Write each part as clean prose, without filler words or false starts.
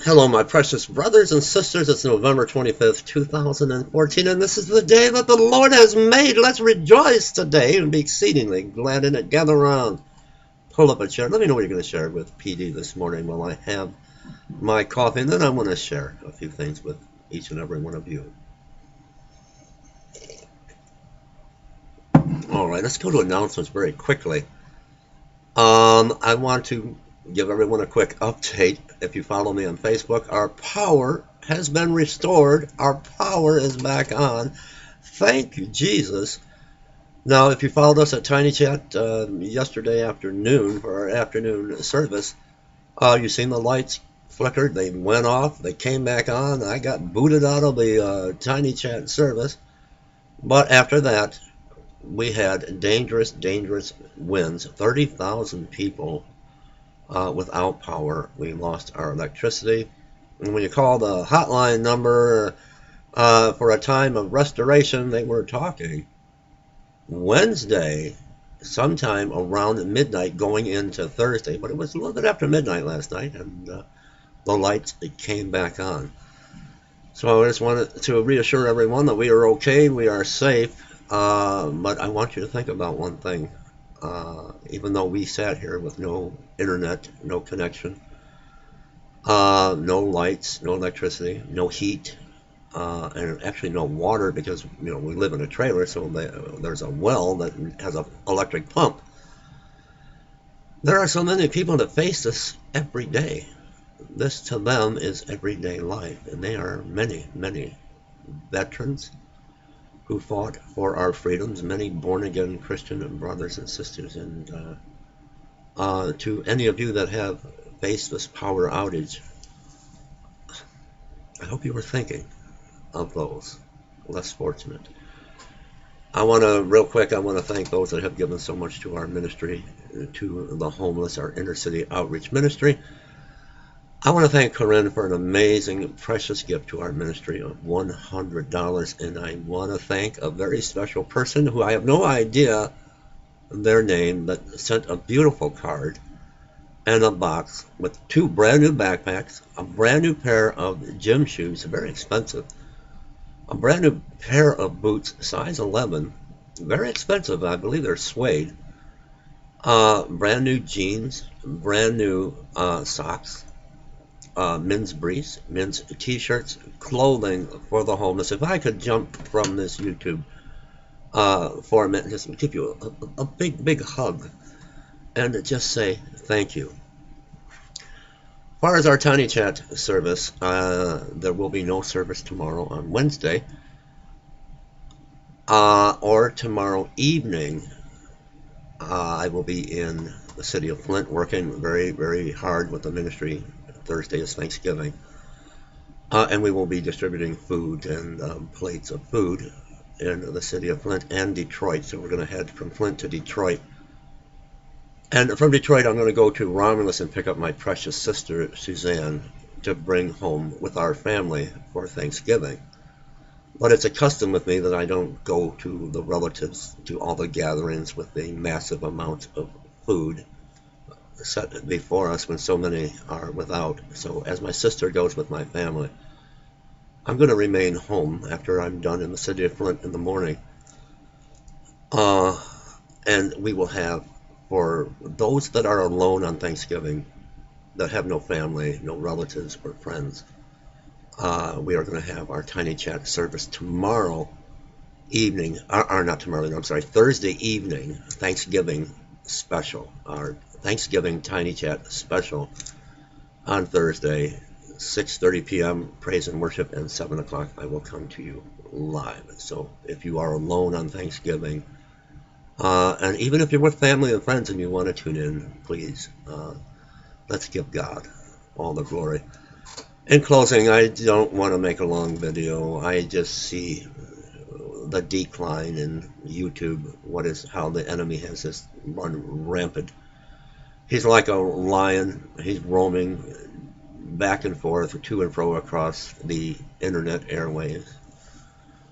Hello, my precious brothers and sisters. It's November 25th, 2014, and this is the day that the Lord has made. Let's rejoice today and be exceedingly glad in it. Gather around, pull up a chair. Let me know what you're going to share with PD this morning while I have my coffee, and then I want to share a few things with each and every one of you. All right, let's go to announcements very quickly. I want to give everyone a quick update. If you follow me on Facebook, our power has been restored. Our power is back on. Thank you, Jesus. Now, if you followed us at Tiny Chat yesterday afternoon for our afternoon service, you've seen the lights flickered. They went off. They came back on. I got booted out of the Tiny Chat service. But after that, we had dangerous winds. 30,000 people without power. We lost our electricity. And when you call the hotline number for a time of restoration, they were talking Wednesday, sometime around midnight going into Thursday. But it was a little bit after midnight last night, and the lights came back on. So I just wanted to reassure everyone that we are okay, we are safe. But I want you to think about one thing. Even though we sat here with no internet, no connection, no lights, no electricity, no heat, and actually no water because we live in a trailer, so there's a well that has an electric pump. There are so many people that face this every day. This to them is everyday life, and they are many veterans who fought for our freedoms, many born-again Christian brothers and sisters. And to any of you that have faced this power outage, I hope you were thinking of those less fortunate. Real quick, I want to thank those that have given so much to our ministry, to the homeless, our inner city outreach ministry. I want to thank Corinne for an amazing, precious gift to our ministry of $100. And I want to thank a very special person who I have no idea their name, but sent a beautiful card and a box with 2 brand new backpacks, a brand new pair of gym shoes, very expensive, a brand new pair of boots, size 11, very expensive, I believe they're suede, brand new jeans, brand new socks, men's briefs, men's t-shirts, clothing for the homeless. If I could jump from this YouTube for a minute and just give you a big hug and just say thank you. As far as our Tiny Chat service, there will be no service tomorrow on Wednesday or tomorrow evening. I will be in the city of Flint working very hard with the ministry. Thursday is Thanksgiving, and we will be distributing food and plates of food in the city of Flint and Detroit. So we're going to head from Flint to Detroit, and from Detroit I'm going to go to Romulus and pick up my precious sister Suzanne to bring home with our family for Thanksgiving. But it's a custom with me that I don't go to the relatives, to all the gatherings with the massive amount of food set before us when so many are without. So as my sister goes with my family, I'm going to remain home after I'm done in the city of Flint in the morning. And we will have, for those that are alone on Thanksgiving, that have no family, no relatives or friends, we are going to have our Tiny Chat service tomorrow evening, or not tomorrow, I'm sorry, Thursday evening, Thanksgiving special, our Thanksgiving Tiny Chat special on Thursday, 6:30 p.m. praise and worship, and 7 o'clock I will come to you live. So if you are alone on Thanksgiving, and even if you're with family and friends and you want to tune in, please, let's give God all the glory. In closing, I don't want to make a long video. I just see the decline in YouTube, how the enemy has just run rampant. He's like a lion. He's roaming back and forth, to and fro across the internet airwaves,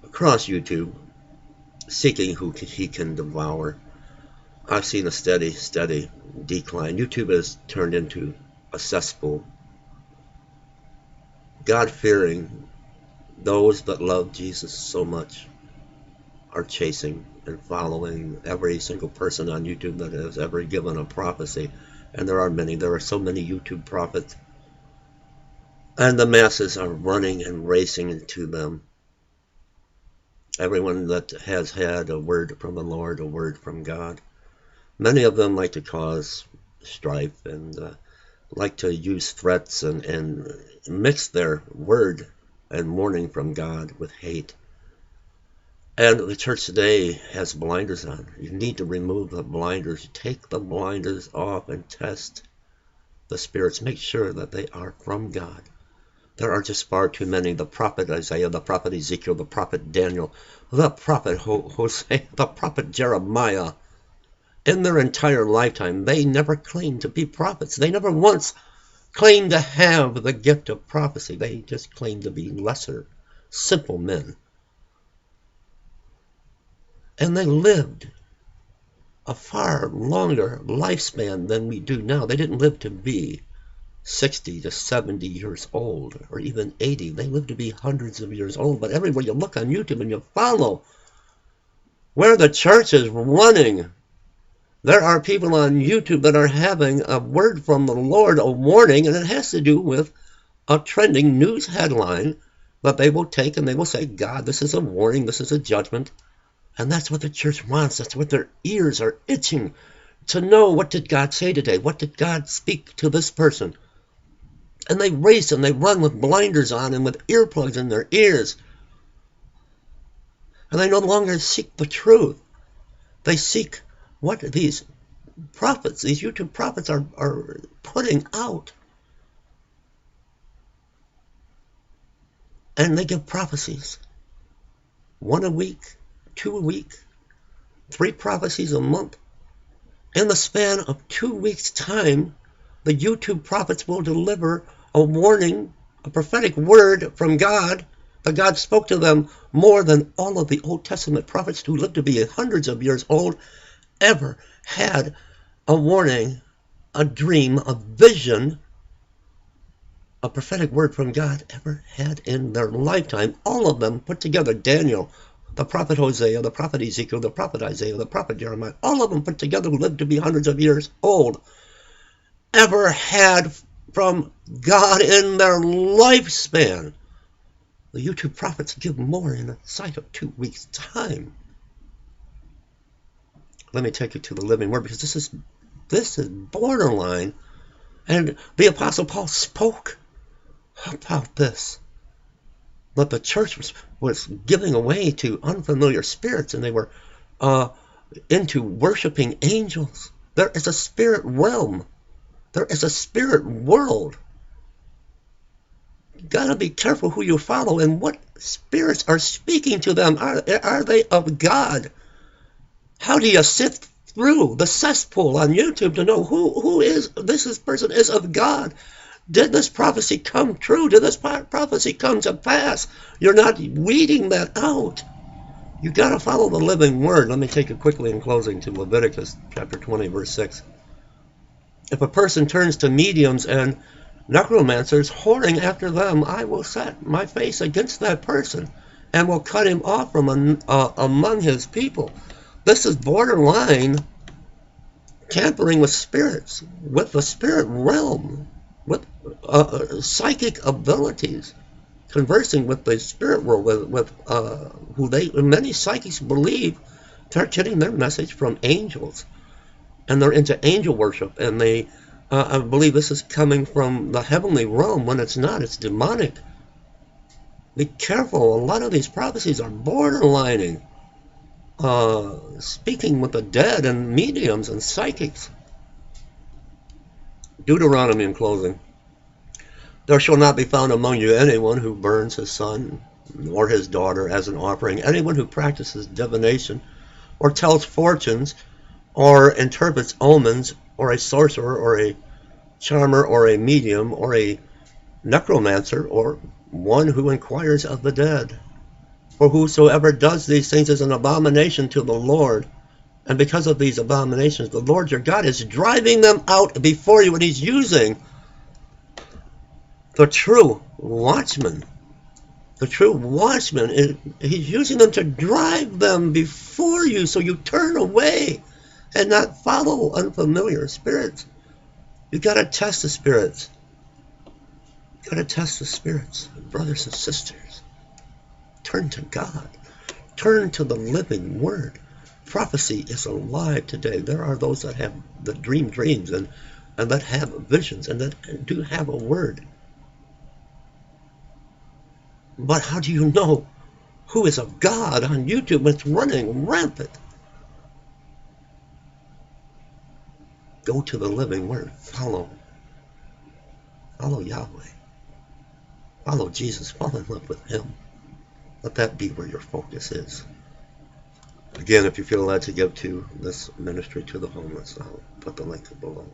across YouTube, seeking who he can devour. I've seen a steady decline. YouTube has turned into a cesspool. God-fearing, those that love Jesus so much are chasing and following every single person on YouTube that has ever given a prophecy. And there are many. There are so many YouTube prophets. And the masses are running and racing to them. Everyone that has had a word from the Lord, a word from God. Many of them like to cause strife and like to use threats and mix their word and warning from God with hate. And the church today has blinders on. You need to remove the blinders. Take the blinders off and test the spirits. Make sure that they are from God. There are just far too many. The prophet Isaiah, the prophet Ezekiel, the prophet Daniel, the prophet Hosea, the prophet Jeremiah. In their entire lifetime, they never claimed to be prophets. They never once claimed to have the gift of prophecy. They just claimed to be lesser, simple men. And they lived a far longer lifespan than we do now. They didn't live to be 60 to 70 years old, or even 80. They lived to be hundreds of years old. But everywhere you look on YouTube and you follow where the church is running, there are people on YouTube that are having a word from the Lord, a warning, and it has to do with a trending news headline that they will take and they will say, God, this is a warning, this is a judgment. And that's what the church wants. That's what their ears are itching to know. What did God say today? What did God speak to this person? And they race and they run with blinders on and with earplugs in their ears. And they no longer seek the truth. They seek what these prophets, these YouTube prophets are putting out. And they give prophecies. 1 a week, 2 a week, 3 prophecies a month. In the span of 2 weeks' time, the YouTube prophets will deliver a warning, a prophetic word from God, that God spoke to them more than all of the Old Testament prophets who lived to be hundreds of years old ever had a warning, a dream, a vision, a prophetic word from God ever had in their lifetime. All of them put together. Daniel, the prophet Hosea, the prophet Ezekiel, the prophet Isaiah, the prophet Jeremiah, all of them put together who lived to be hundreds of years old, ever had from God in their lifespan. The YouTube prophets give more in a sight of 2 weeks' time. Let me take you to the living word, because this is borderline. And the Apostle Paul spoke about this. But the church was giving away to unfamiliar spirits, and they were into worshiping angels. There is a spirit realm. There is a spirit world. You gotta be careful who you follow and what spirits are speaking to them. Are they of God? How do you sift through the cesspool on YouTube to know who is this person is of God? Did this prophecy come true? Did this prophecy come to pass? You're not weeding that out. You got to follow the living word. Let me take it quickly in closing to Leviticus chapter 20, verse 6. If a person turns to mediums and necromancers, whoring after them, I will set my face against that person and will cut him off from among his people. This is borderline tampering with spirits, with the spirit realm, with psychic abilities, conversing with the spirit world, with who many psychics believe they're getting their message from angels, and they're into angel worship, and they I believe this is coming from the heavenly realm when it's not. It's demonic. Be careful. A lot of these prophecies are borderlining. Speaking with the dead and mediums and psychics. Deuteronomy in closing. There shall not be found among you anyone who burns his son or his daughter as an offering, anyone who practices divination or tells fortunes or interprets omens, or a sorcerer or a charmer or a medium or a necromancer or one who inquires of the dead. For whosoever does these things is an abomination to the Lord. And because of these abominations, the Lord your God is driving them out before you. And he's using The true watchman, he's using them to drive them before you so you turn away and not follow unfamiliar spirits. You got to test the spirits. You got to test the spirits, brothers and sisters. Turn to God. Turn to the living word. Prophecy is alive today. There are those that have that dream dreams and that have visions and that do have a word. But how do you know who is of God on YouTube? It's running rampant. Go to the living word. Follow Yahweh. Follow Jesus. Fall in love with him. Let that be where your focus is. Again, if you feel led to give to this ministry to the homeless, I'll put the link below.